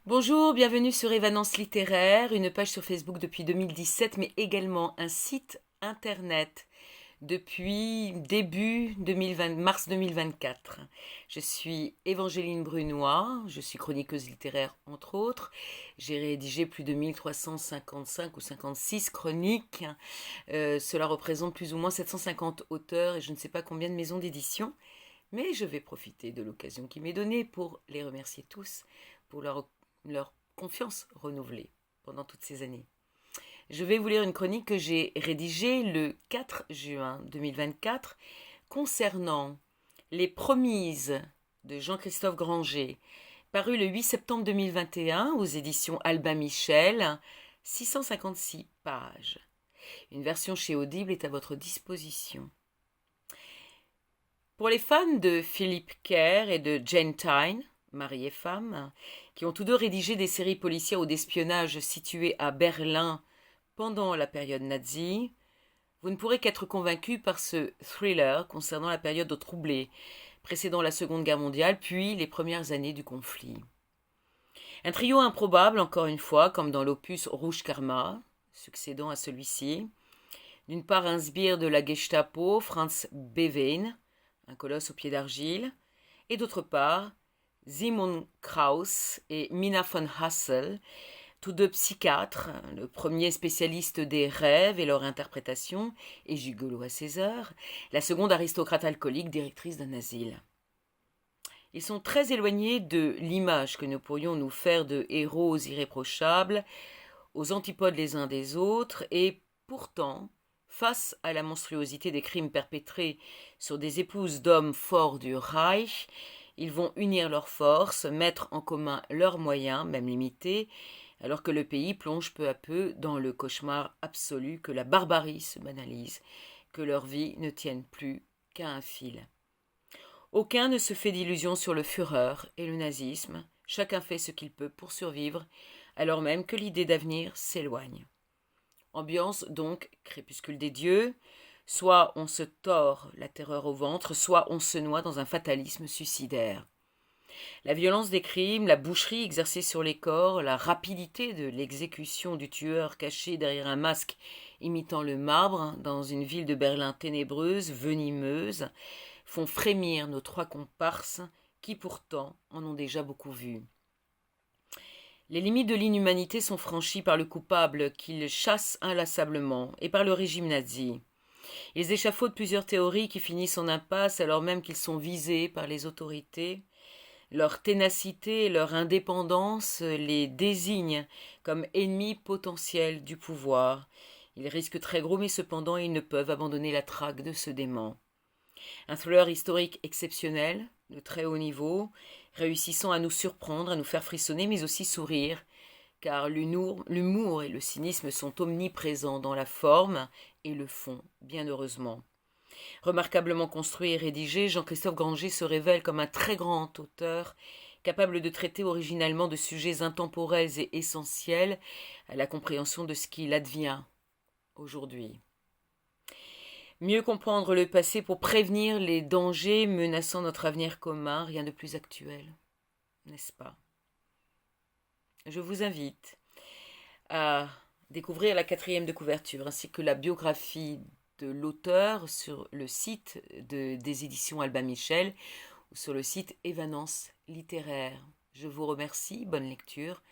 Bonjour, bienvenue sur Évanence littéraire, une page sur Facebook depuis 2017, mais également un site internet depuis début 2020, mars 2024. Je suis Évangéline Brunois, je suis chroniqueuse littéraire entre autres. J'ai rédigé plus de 1355 ou 56 chroniques. Cela représente plus ou moins 750 auteurs et je ne sais pas combien de maisons d'édition. Mais je vais profiter de l'occasion qui m'est donnée pour les remercier tous pour leur confiance renouvelée pendant toutes ces années. Je vais vous lire une chronique que j'ai rédigée le 4 juin 2024 concernant Les Promises de Jean-Christophe Granger, paru le 8 septembre 2021 aux éditions Albin Michel, 656 pages. Une version chez Audible est à votre disposition. Pour les fans de Philip Kerr et de Jane Tyne, mari et femme, qui ont tous deux rédigé des séries policières ou d'espionnage situées à Berlin pendant la période nazie, vous ne pourrez qu'être convaincu par ce thriller concernant la période troublée, précédant la Seconde Guerre mondiale, puis les premières années du conflit. Un trio improbable, encore une fois, comme dans l'opus Rouge Karma, succédant à celui-ci. D'une part, un sbire de la Gestapo, Franz Bevein, un colosse aux pieds d'argile, et d'autre part, Simon Krauss et Mina von Hassel, tous deux psychiatres, le premier spécialiste des rêves et leur interprétation, et gigolo à ses heures, la seconde aristocrate alcoolique, directrice d'un asile. Ils sont très éloignés de l'image que nous pourrions nous faire de héros irréprochables, aux antipodes les uns des autres, et pourtant, face à la monstruosité des crimes perpétrés sur des épouses d'hommes forts du Reich, ils vont unir leurs forces, mettre en commun leurs moyens, même limités, alors que le pays plonge peu à peu dans le cauchemar absolu, que la barbarie se banalise, que leur vie ne tienne plus qu'à un fil. Aucun ne se fait d'illusions sur le Führer et le nazisme, chacun fait ce qu'il peut pour survivre, alors même que l'idée d'avenir s'éloigne. Ambiance donc crépuscule des dieux, soit on se tord la terreur au ventre, soit on se noie dans un fatalisme suicidaire. La violence des crimes, la boucherie exercée sur les corps, la rapidité de l'exécution du tueur caché derrière un masque imitant le marbre dans une ville de Berlin ténébreuse, venimeuse, font frémir nos trois comparses qui pourtant en ont déjà beaucoup vu. Les limites de l'inhumanité sont franchies par le coupable qu'ils chassent inlassablement et par le régime nazi. Ils échafaudent plusieurs théories qui finissent en impasse alors même qu'ils sont visés par les autorités. Leur ténacité et leur indépendance les désignent comme ennemis potentiels du pouvoir. Ils risquent très gros, mais cependant ils ne peuvent abandonner la traque de ce dément. Un thriller historique exceptionnel, de très haut niveau, réussissant à nous surprendre, à nous faire frissonner, mais aussi sourire, car l'humour et le cynisme sont omniprésents dans la forme et le fond, bien heureusement. Remarquablement construit et rédigé, Jean-Christophe Granger se révèle comme un très grand auteur, capable de traiter originalement de sujets intemporels et essentiels à la compréhension de ce qu'il advient aujourd'hui. Mieux comprendre le passé pour prévenir les dangers menaçant notre avenir commun, rien de plus actuel, n'est-ce pas? Je vous invite à découvrir la 4e de couverture ainsi que la biographie de l'auteur sur le site des éditions Albin Michel ou sur le site Évanence littéraire. Je vous remercie, bonne lecture,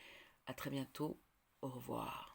à très bientôt, au revoir.